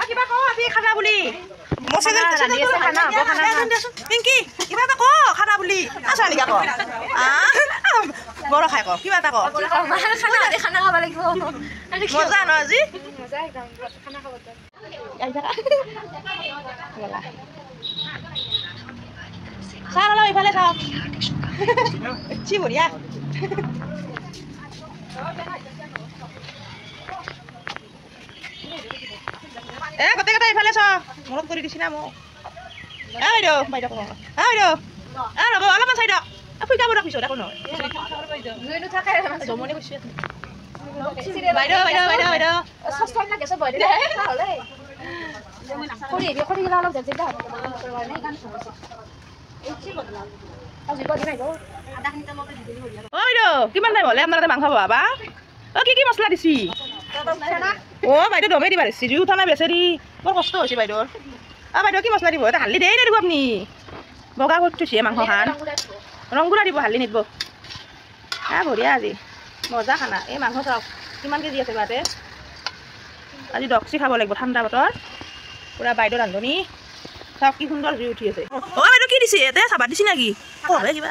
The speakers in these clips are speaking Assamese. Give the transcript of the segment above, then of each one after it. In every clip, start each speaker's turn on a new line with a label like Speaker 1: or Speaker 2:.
Speaker 1: কিবা কওঁ আজি খানা বুলি পিংকি কিবা এটা ক খানা বুলি আছা নেকি আকৌ বৰ খাই ক কিবা এটা ক
Speaker 2: খানা খাব লাগিব
Speaker 1: মজা ন আজি চাহ অলপ ইফালে চাওক কি বঢ়িয়া গোটেইকেইটা ইফালে চ মনত কৰি দিছি না মোক বাইদেউ বাইদেউ বাইদেউ ৰ'ব অলপমান চাই দিয়ক ফুইকাব দিয়ক পিছত একো নহয় জমনি কৈছে বাইদেউ বাইদেউ বাইদেউ বাইদেউ কিমান টাইম হ'লে আপোনালোকে মাংস বহাবা কি কি মছলা দিছি বাইদেউ দমে দিবা দিছি জুই উঠা নাই বেচেৰি বৰ কষ্ট হৈছে বাইদেউৰ বাইদেউ কি মছলা দিব এটা হালধি দেই দিব আপুনি বগা কৰি থৈছে মাংস খান ৰংগুৰা দিব হালধি নিদিব বঢ়িয়া আজি মজা খানা এই মাংস চাওক কিমান কেজি আছে বাতে আজি ডক্সি খাব লাগিব ঠাণ্ডা বতৰ পুৰা বাইদেউ ৰান্ধনি চাওক কি সুন্দৰ জুই উঠি আছে বাইদেউ কি দিছে ইয়াতে চাবাত দিছি নেকি কিবা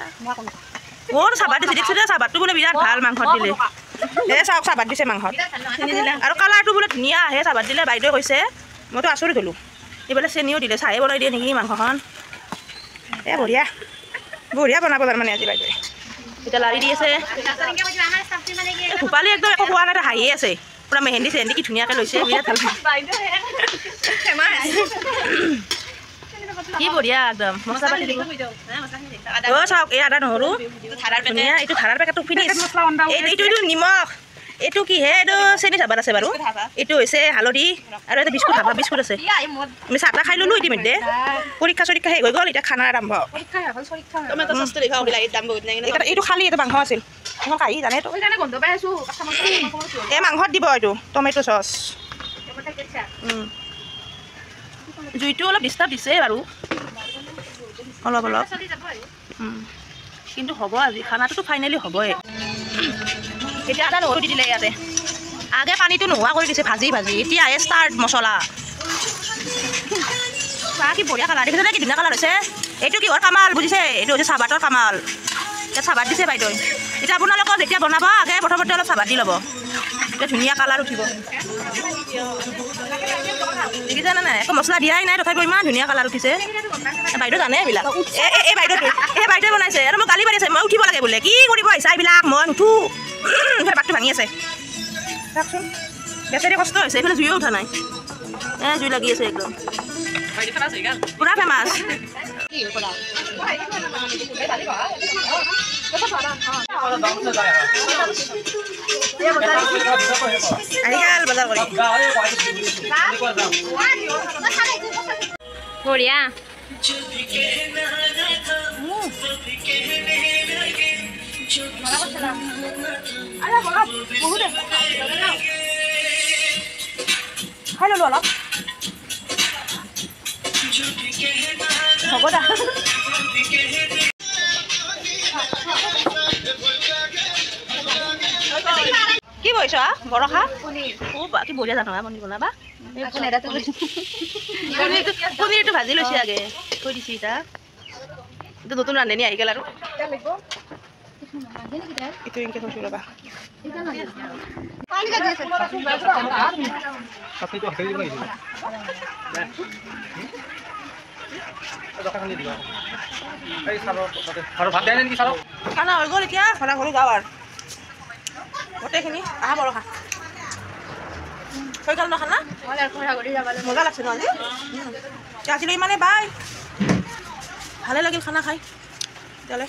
Speaker 1: চাবাত দিছে দেখিছে চাবাতটো বোলে বিৰাট ভাল মাংসত দিলে চাওক চাবাত দিছে মাংসত আৰু কালাৰটো বোলে ধুনীয়া আহে চাবাত দিলে বাইদেউ কৈছে মইতো আচৰিত হ'লোঁ এইফালে চেনিও দিলে চাহে বনাই দিয়ে নেকি মাংসখন বঢ়িয়া বঢ়িয়া বনাব তাৰমানে আজি বাইদেৱে এতিয়া লাৰি দি আছে ভূপালী একদম একো খোৱা নাই হাঁহিয়ে আছে পুৰা মেহেন্দি চেহেন্দি কি ধুনীয়াকৈ লৈছে বিৰাট ভাল কি বঢ়িয়া একদম মছলা পাতি দিব চাওক এই আদা নহৰু ধুনীয়া এইটো ধাৰাৰ পেকেটটো ফিনিছ এইটো নিমখ এইটো কিহে এইটো চেনি চাবাত আছে বাৰু এইটো হৈছে হালধি আৰু এটা বিস্কুট হাবা বিস্কুট আছে আমি চাহ তাহ খাই ল'লোঁ ইতিমধ্যে পৰীক্ষা চৰীক্ষা শেষ হৈ গ'ল এতিয়া খানা আৰম্ভ এইটো খালি এইটো মাংস আছিল এখন কাঢ়ি জানে এই মাংসত দিব এইটো টমেট' চচ জুইটো অলপ ডিষ্টাৰ্ব দিছে বাৰু অলপ অলপ কিন্তু হ'ব আজি খানাটোতো ফাইনেলি হ'বই এতিয়া আদা নহৰু দি দিলে ইয়াতে আগে পানীটো নোহোৱা কৰি দিছে ভাজি ভাজি এতিয়া ষ্টাৰ্ট মছলা কি বঢ়িয়া কালাৰ দেখিছে কি ধুনীয়া কালাৰ হৈছে এইটো কিহৰ কামাল বুজিছে এইটো হৈছে চাবাতৰ কামাল এতিয়া চাবাত দিছে বাইদেউ এতিয়া আপোনালোকৰ যেতিয়া বনাব আগে প্ৰথমতে অলপ চাবাত দি ল'ব এতিয়া ধুনীয়া কালাৰ উঠিব দেখিছে নে নাই একো মছলা দিয়াই নাই তথাপিও ইমান ধুনীয়া কালাৰ উঠিছে বাইদেউ জানে এইবিলাক এই বাইদেৱে বনাইছে আৰু মোক গালি পাৰিছে মই উঠিব লাগে বোলে কি কৰিব আহিছা এইবিলাক মই নুঠো বাটটো ভাঙি আছে চাওকচোন বেচেৰি কষ্ট হৈছে এইফালে জুইও উঠা নাই জুই লাগি আছে একদম পুৰা ফেমাছ বজাৰ কৰি
Speaker 2: বঢ়িয়া
Speaker 1: খাই ল'লোঁ অলপ হ'ব দা কি বহিছ বৰষা কি বঢ়িয়া জানো পনীৰ বনাবা পনীৰটো ভাজি লৈছে আগে থৈ দিছে এতিয়া এইটো নতুন ৰান্ধনি আহি গ'ল আৰু এইটো এনেকৈ থৈছোঁ ৰ'বা খানা হৈ গ'ল এতিয়া খানা কৰি যাওঁ আৰু গোটেইখিনি আহা বৰষা হৈ গ'ল ন খানা মজা লাগছে ন আজি আজিলৈ ইমানে বাই ভালে লাগিল খানা খাই তেতিয়াহ'লে